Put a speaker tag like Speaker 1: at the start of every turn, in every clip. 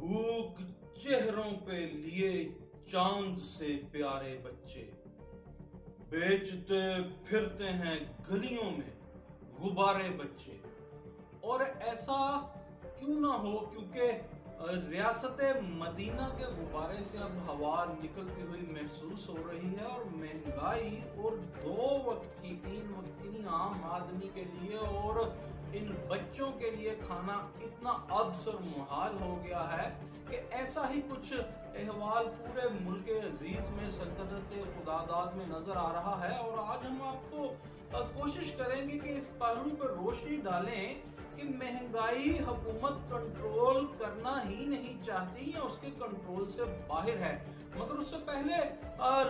Speaker 1: भूख चेहरों पे लिए चांद से प्यारे बच्चे बेचते फिरते हैं गलियों में गुब्बारे बच्चे। और ऐसा क्यों ना हो, क्योंकि रियासत मदीना के गुब्बारे से अब हवा निकलती हुई महसूस हो रही है और महंगाई और 2 वक्त की 3 वक्त की आम आदमी के लिए और इन बच्चों के लिए खाना इतना अब्सर मुहाल हो गया है कि ऐसा ही कुछ अहवाल पूरे मुल्क अजीज में सल्तनत खुदादाद में नजर आ रहा है। और आज हम आपको कोशिश करेंगे कि इस पहलू पर रोशनी डालें कि महंगाई हुकूमत कंट्रोल करना ही नहीं चाहती या उसके कंट्रोल से बाहर है। मगर उससे पहले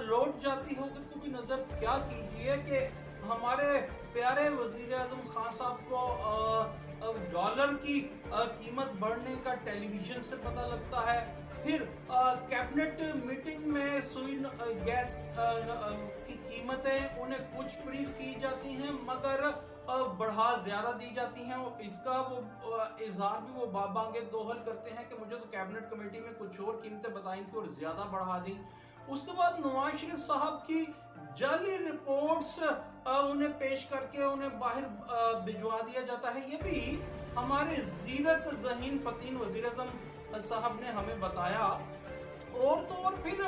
Speaker 1: लौट जाती है उधर को भी नजर क्या कीजिए कि हमारे प्यारे वजीर आजम खान साहब को डॉलर की कीमत बढ़ने का टेलीविजन से पता लगता है। फिर कैबिनेट मीटिंग में सुई गैस की कीमतें उन्हें कुछ ब्रीफ की जाती हैं मगर बढ़ा ज्यादा दी जाती हैं और इसका वो इजहार भी वो बाबांगे दोहल करते हैं कि मुझे तो कैबिनेट कमेटी में कुछ और कीमतें बताई थी और ज्यादा बढ़ा दी। उसके बाद नवाज शरीफ साहब की जाली रिपोर्ट्स उन्हें पेश करके उन्हें बाहर भिजवा दिया जाता है। ये भी हमारे जीरक ज़हीन फतीन वजीर आज़म साहब ने हमें बताया। और तो और फिर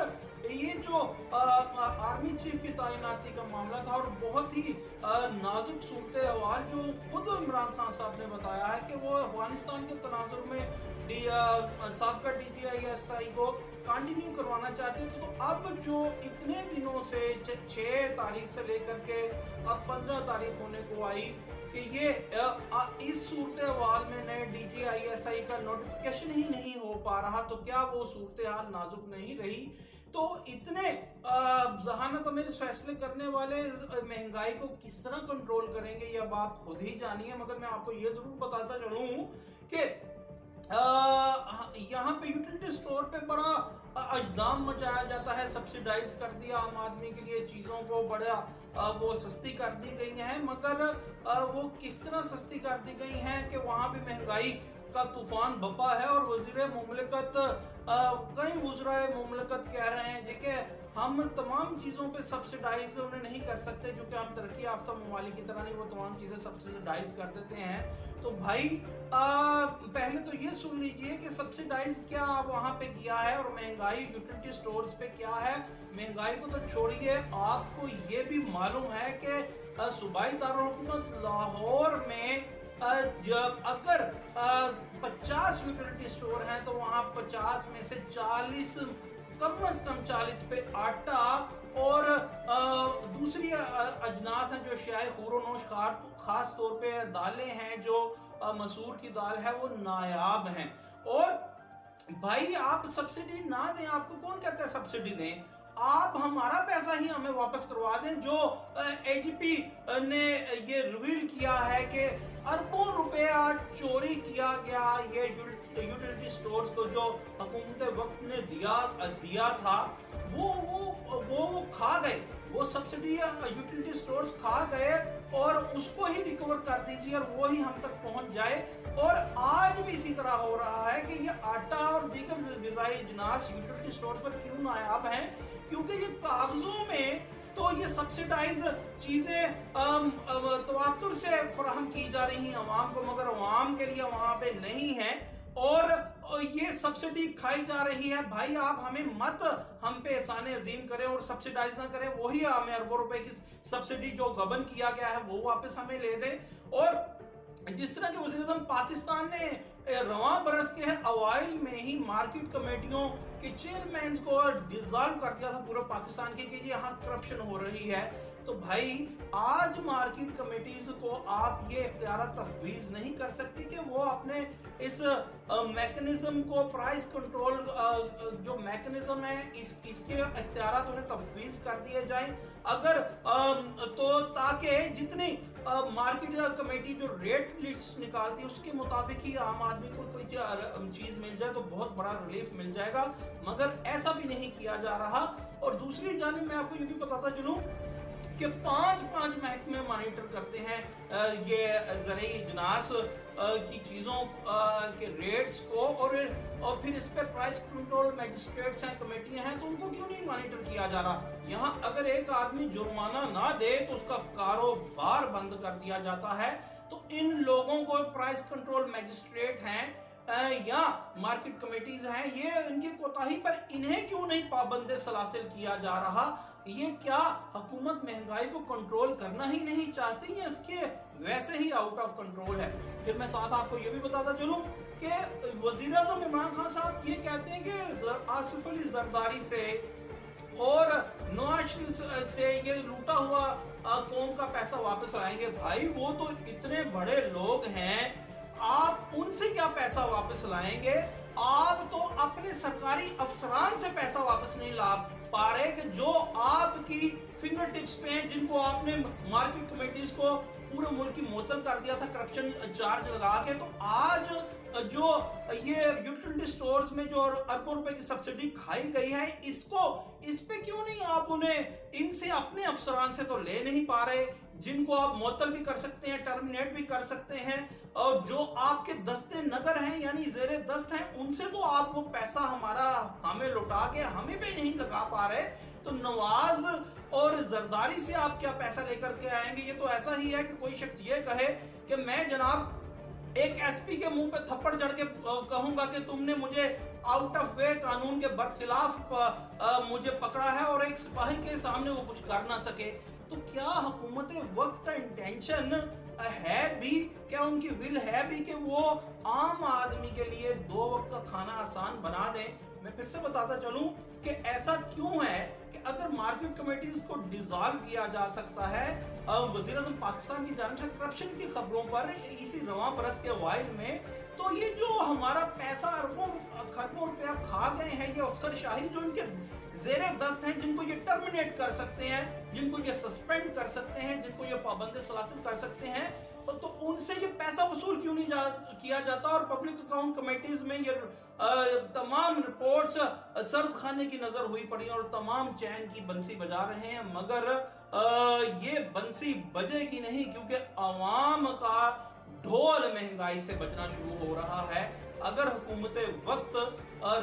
Speaker 1: ये जो आर्मी चीफ की तैनाती का मामला था और बहुत ही नाजुक सूरत अहवाल जो खुद इमरान खान साहब ने बताया है कि वो अफगानिस्तान के तनाजुर में साबका DGI-SI को कंटिन्यू करवाना चाहते थे। तो अब जो इतने दिनों से 6 तारीख से लेकर के अब 15 तारीख होने को आई कि ये इस सूरत हाल में नए DGI-SI का नोटिफिकेशन ही नहीं हो पा रहा, तो क्या वो सूरत हाल नाजुक नहीं रही? तो इतने जहानत में फैसले करने वाले महंगाई को किस तरह कंट्रोल करेंगे ये अब आप खुद ही जानिए। मगर मैं आपको ये जरूर बताता चलूं कि यहाँ पे यूटिलिटी स्टोर पे बड़ा अजदाम मचाया जाता है, सब्सिडाइज कर दिया आम आदमी के लिए चीज़ों को, बड़ा वो सस्ती कर दी गई हैं। मगर वो किस तरह सस्ती कर दी गई हैं कि वहाँ भी महंगाई का तूफान बपा है और वजीर मुमलिकत कई वज़राए मुमलिकत कह रहे हैं कि हम तमाम चीज़ों पे सब्सिडाइज उन्हें नहीं कर सकते, जो कि हम तरक्की याफ्ता ममालिक की तरह नहीं वो तमाम चीज़ें सब्सिडाइज कर देते हैं। तो भाई पहले तो ये सुन लीजिए कि सब्सिडाइज क्या आप वहाँ पे किया है और महंगाई यूटिलिटी स्टोर्स पे क्या है। महंगाई को तो छोड़िए, आपको ये भी मालूम है कि सूबाई दारुल हुकूमत लाहौर में जब अगर 50 यूटिलिटी स्टोर हैं तो वहां 50 में से 40 कम से कम 40 पे आटा और दूसरी अजनास हैं जो शाय खूरोनोश खास तौर पे दालें हैं जो मसूर की दाल है वो नायाब हैं। और भाई आप सब्सिडी ना दें, आपको कौन कहता है सब्सिडी दें? आप हमारा पैसा ही हमें वापस करवा दें। जो AGP ने ये रिवील किया है कि अरबों रुपया चोरी किया गया ये यूटिलिटी स्टोर्स को जो हुकूमत वक्त ने दिया था वो खा गए, वो सब्सिडी यूटिलिटी स्टोर्स खा गए और उसको ही रिकवर कर दीजिए और वो ही हम तक पहुंच जाए। और आज भी इसी तरह हो रहा है कि ये आटा और दीगर ग़िज़ाई अजनास यूटिलिटी स्टोर पर क्यों नायाब हैं? क्योंकि ये कागजों में तो ये सब्सिडाइज चीजें तवातुर से फराहम की जा रही हैं अवाम को, मगर अवाम के लिए वहां पे नहीं है और ये सब्सिडी खाई जा रही है। भाई आप हमें मत हम पे एहसान अजीम करें और सब्सिडाइज ना करें, वही हमें अरबों रुपए की सब्सिडी जो गबन किया गया है वो वापस हमें ले दे। और जिस तरह के वज़ीर आज़म पाकिस्तान ने रवां बरस के अवाइल में ही मार्केट कमेटियों के चेयरमैन को डिसॉल्व कर दिया था पूरे पाकिस्तान के कि यहाँ करप्शन हो रही है। तो भाई आज मार्केट कमेटीज को आप ये इख्तियार तफवीज नहीं कर सकते कि वो अपने इस मैकेनिज्म को, प्राइस कंट्रोल जो मैकेनिज्म है इसके इख्तियार उन्हें तफवीज कर दिए जाए। अगर तो ताकि जितनी मार्केट कमेटी जो रेट लिस्ट निकालती है उसके मुताबिक ही आम आदमी को कोई चीज मिल जाए तो बहुत बड़ा रिलीफ मिल जाएगा, मगर ऐसा भी नहीं किया जा रहा। और दूसरी जानिब मैं आपको ये भी बताता चलूं कि 5 महकमे मॉनिटर करते हैं ये ज़रई इजनास की चीज़ों के रेट्स को, और फिर इस पे प्राइस कंट्रोल मैजिस्ट्रेट्स हैं, कमेटियां हैं, तो उनको क्यों नहीं मॉनिटर किया जा रहा? यहाँ अगर एक आदमी जुर्माना ना दे तो उसका कारोबार बंद कर दिया जाता है। तो इन लोगों को प्राइस कंट्रोल मैजिस्ट्रेट हैं या मार्केट कमेटीज हैं, ये इनकी कोताही पर इन्हें क्यों नहीं पाबंदे सलासिल किया जा रहा? ये क्या हुकूमत महंगाई को कंट्रोल करना ही नहीं चाहती है? इसके वैसे ही आउट ऑफ कंट्रोल है। फिर मैं साथ आपको ये भी बताता चलूं कि वजीर आज़म इमरान खान साहब ये कहते हैं कि आसिफ अली जरदारी से और नवाज शरीफ से ये लूटा हुआ कौम का पैसा वापस आएंगे। भाई वो तो इतने बड़े लोग हैं, आप उनसे क्या पैसा वापस लाएंगे? आप तो अपने सरकारी अफसरान से पैसा वापस नहीं ला पा रहे कि जो आपकी फिंगर टिप्स पे हैं, जिनको आपने मार्केट कमेटीज को पूरे मुल्क की मुअत्तल कर दिया था करप्शन चार्ज लगा के। तो आज जो ये यूटिलिटी स्टोर्स में जो अरबों रुपए की सब्सिडी खाई गई है, इस पे क्यों नहीं आप उन्हें इनसे अपने अफसरान से तो ले नहीं पा रहे, जिनको आप मुअत्तल भी कर सकते हैं, टर्मिनेट भी कर सकते हैं, और जो आपके दस्ते नगर हैं यानी जेरे दस्त हैं, उनसे तो आप वो पैसा हमें लौटा के हमें पे नहीं लगा पा रहे। तो नवाज और जरदारी से आप क्या पैसा लेकर के आएंगे? ये तो ऐसा ही है कि कोई शख्स ये कहे कि मैं जनाब एक एसपी के मुंह पे थप्पड़ जड़ के कहूंगा कि तुमने मुझे आउट ऑफ वे कानून के बरखिलाफ मुझे पकड़ा है, और एक सिपाही के सामने वो कुछ कर ना सके। तो क्या हुकूमत वक्त का इंटेंशन है भी, क्या उनकी विल है भी कि वो आम आदमी के लिए 2 वक्त का खाना आसान बना दें? मैं फिर से बताता चलूं कि ऐसा क्यों है कि अगर मार्केट कमेटीज को डिसॉल्व किया जा सकता है, वज़ीर आज़म पाकिस्तान की जानिब से करप्शन की खबरों पर इसी रवां बरस के वाइल में, तो ये जो हमारा पैसा अरबों खरबों रुपया खा गए हैं ये अफसरशाही, जो इनके जेरे दस्त हैं, जिनको ये टर्मिनेट कर सकते हैं, जिनको ये सस्पेंड कर सकते हैं, जिनको ये पाबंदी सलासिल कर सकते हैं, तो उनसे ये पैसा वसूल क्यों नहीं किया जाता? और पब्लिक अकाउंट कमेटीज में ये तमाम रिपोर्ट्स सर्द खाने की नजर हुई पड़ी और तमाम चैन की बंसी बजा रहे हैं, मगर ये बंसी बजेगी नहीं, क्योंकि अवाम का ढोल महंगाई से बजना शुरू हो रहा है। अगर हुकूमत वक्त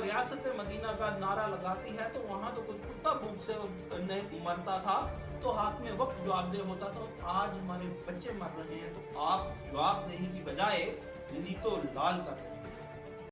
Speaker 1: रियासत मदीना का नारा लगाती है तो वहां तो कोई कुत्ता भूख से नहीं मरता था, तो हाकिम वक्त जवाबदेह होता था। आज हमारे बच्चे मर रहे हैं तो आप जवाबदेही की बजाय लीतो लाल कर रहे हैं।